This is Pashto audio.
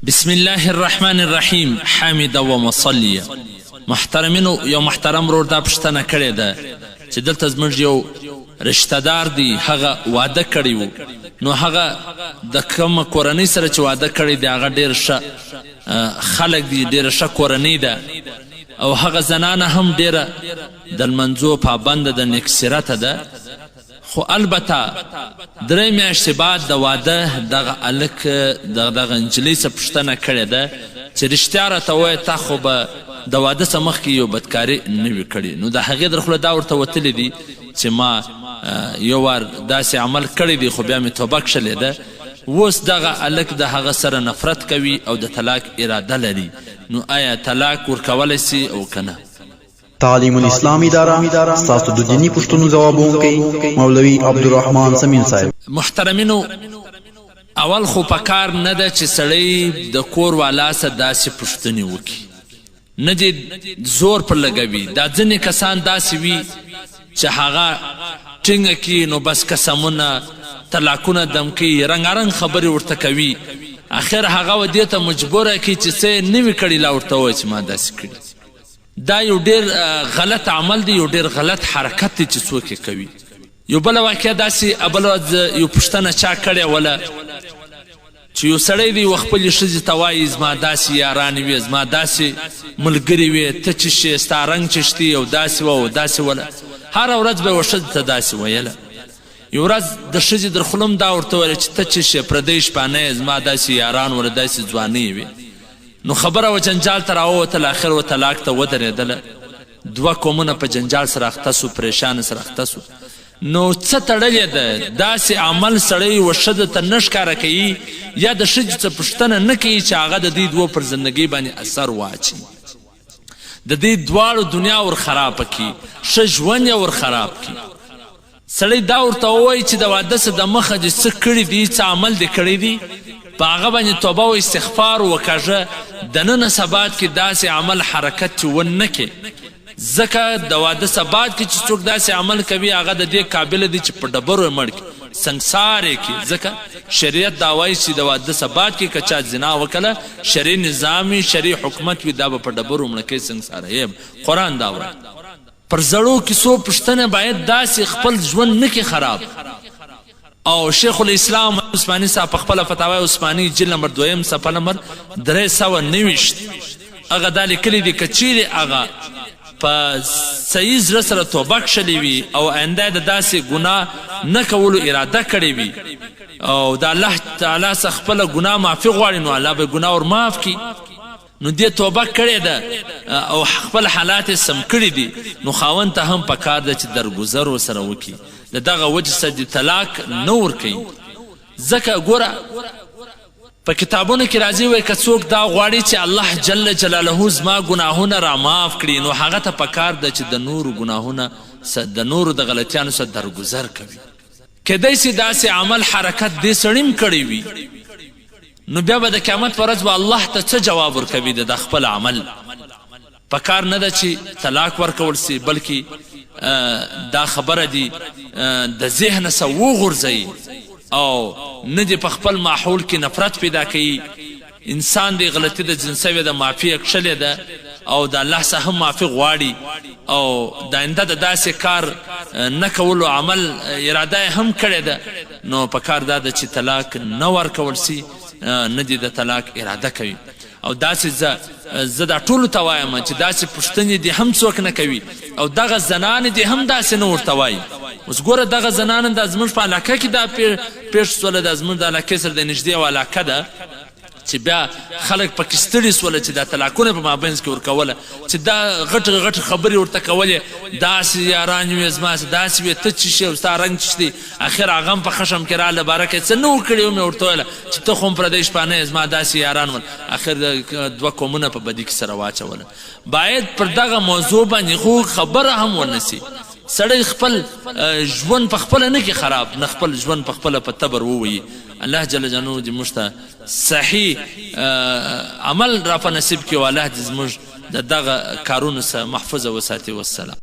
بسم الله الرحمن الرحیم حامد و مصلی. محترمینو، یو محترم رور دا پوښتنه کړې ده چې دلته زموږ یو رشته دار دی، هغه واده کړی و، نو هغه د کومه کورنۍ سره چې واده کړی دی هغه ډېر ښه خلک دي، ډېره ښه کورنۍ ده، او هغه زنانه هم ډېره د لمنځو پابنده ده، نیک سیرته ده. خو البته 3 میاشتې بعد د واده دغه هلک دغه نجلۍ څه پوښتنه کړې ده چې رښتیا راته ووایه تا خو به د واده څه مخکې یو بدکاري نه وي کړې. نو د هغې در خوله دا ورته وتلی دي چې ما یو وار داسې عمل کړی دی خو بیا مې توبه کښلې ده. اوس دغه هلک د هغه سره نفرت کوي او د طلاق اراده لري، نو آیا طلاق ورکولی سي او که نه؟ تعلیم الاسلام اداره ستاسو د دینی پوښتنو ځوابونکی مولوي عبدالرحمن سمین صاحب. محترمینو، اول خو پکار نه ده چې سړی د کور والا څه داسې پوښتنې وکړي، نه دې زور پر لګوي. دا ځینې کسان داسې وي چې هغه ټینګه کړي نو بس قسمونه طلاقونه دمکوي، رنګارنګ خبرې ورته کوي، اخر هغه و دې ته مجبوره کړي چې څه یې نه وي کړي لا ورته ووایي چې ما داسې کړي. دا یو ډېر غلط عمل دی، یو ډېر غلط حرکت دی چې څوک یې کوي. یو بله واقعه داسې بله ورځ یو پوښتنه چا کړې وله چې یو سړی دی و خپلې ښځې ته وایي زما داسې یارانې وې، زما داسې ملګري وې، ته چشې، ستا رنګ چشتي، او داسې وه او داسې وله. هره ورځ به یې و ښځې ته داسې ویله. یو ورځ د ښځې در خوله هم دا ورته ویله چې ته چشې، پردی شپانه یې، زما داسې یاران وله، داسې ځوانۍ وې. نو خبره و جنجال ته راووتله، آخر و طلاق ته ودرېدله. 2 قومونه په جنجال سره اخته سو، پریشان سره اخته سو. نو څه تړلې ده؟ داسې عمل سړی و ښځه ته نه ښکاره کوي یا د ښځې څه پوښتنه نه کوي چې هغه د دې 2 پر زندګۍ باندې اثر واچي، د دې دواړو دنیا ور خرابه کړي، ښه ژوند یې ور خراب کړي. سړی دا ورته ووایي چې د واده څه د مخه دې څه کړي دي، څه عمل دې کړی دی، په هغه باندې توبه و استغفار وکړه. دننه سبات کې داسې عمل حرکت چې ونه کې، ځکه د واده سبات کې چې څوک داسې عمل کوي هغه د دې قابله دی چې په ډبرو یې مړ کړي، سنګسار یې کړي. ځکه شریعت دا وایي چې د واده سبات کې که چا زنا وکړه، شرعي نظام وي، شرعي حکومت وي، دا به په ډبرو مړه کوي، سنګساره یې. قرآن دا وایي. پر زړو کیسو پوښتنه باید داسې خپل ژوند نه کې خراب. او شیخ الاسلام عثماني صاحب په خپله فتاوی عثماني جلد نمبر 2 صفحه نمبر 329 هغه دا لیکلي دي که چیرې هغه په صحیح زړه سره توبه کښلې وي او آینده د داسې ګناه نه کولو اراده کړې وي او د الله تعالی څخه خپله ګناه معافي غواړي، نو الله به ګناه ور معاف کړي. نو دې توبه کړې ده او خپل حالات یې سم کړي دي، نو خاوند ته هم پکار ده چې درګذر ورسره وکړي، د دغه وجه څخه د طلاق نه ورکوي. ځکه ګوره په کتابونو کې راځي وایي که څوک دا غواړي چې الله جل جلاله زما ګناهونه را معاف کړي، نو هغه ته پکار ده چې د نورو ګناهونه د نورو د غلطیانو څخه درګذر کوي. کیدای سي داسې عمل حرکت دې سړي هم کړی وي، نو بیا به د قیامت په ورځ به الله ته څه جواب ورکوي د خپل عمل. پکار نه ده چې طلاق ورکول سي، بلکې دا خبره دی د ذهن څخه وغورځوي او نه دې په خپل ماحول کې نفرت پیدا کوي. انسان دی غلطي د جنس سوې ده، معافي یې کښلې ده او د الله څخه هم معافي غواړي او د آینده د داسې کار نه کولو عمل اراده یې هم کړې ده، نو په کار دا ده چې طلاق نه ورکول سي، نه دې د طلاق اراده کوي. او داسې زه دا ټولو ته وایم چې داسې پوښتنې دې هم څوک نه کوي او دغه زنانې دې هم داسې نه ورته وایي. اوس ګوره دغه زنانه دا زموږ په علاقه کې دا پېښ سوله، دا زموږ د علاقې سره د نږدې یوه علاقه ده چې بیا خلک پکې ستړي سوله چې دا طلاقونه په مابینځ کې ورکوله، چې دا غټ غټ خبرې ورته کولې، داسې یارانې وې زما داسې وې، ته چشې او ستا رنګ چشتي. اخر هغه هم په خشم کې راله بارکه څه نه وکړي و مې ورته ویله چې ته خو هم پردی شپانه یې، زما داسې یاران ول. اخر 2 قومونه په بدي کې سره واچوله. باید پر دغه موضوع باندې خو خبره هم ونه سي. سړی خپل ژوند په خپله نه کې خراب، نه خپل ژوند په خپله په تبر ووایي. الله جل جلاله دې موږ ته صحیح عمل را په نصیب کړي او الله دې زموږ د دغه کارونو څخه محفوظه وساتي. والسلام.